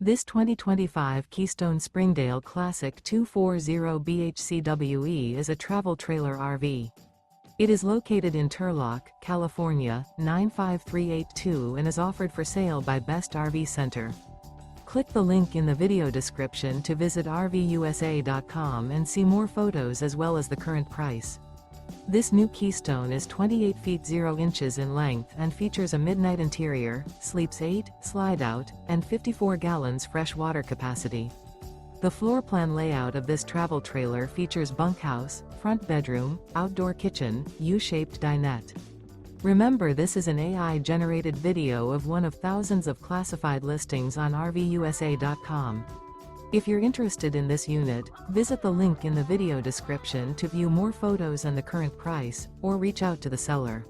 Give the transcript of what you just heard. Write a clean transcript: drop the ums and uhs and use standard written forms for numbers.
This 2025 Keystone Springdale Classic 240 BHCWE is a travel trailer RV. It is located in Turlock, California, 95382 and is offered for sale by Best RV Center. Click the link in the video description to visit RVUSA.com and see more photos as well as the current price. This new Keystone is 28 feet 0 inches in length and features a midnight interior, sleeps 8, slide-out, and 54 gallons fresh water capacity. The floor plan layout of this travel trailer features bunkhouse, front bedroom, outdoor kitchen, U-shaped dinette. Remember, this is an AI-generated video of one of thousands of classified listings on RVUSA.com. If you're interested in this unit, visit the link in the video description to view more photos and the current price, or reach out to the seller.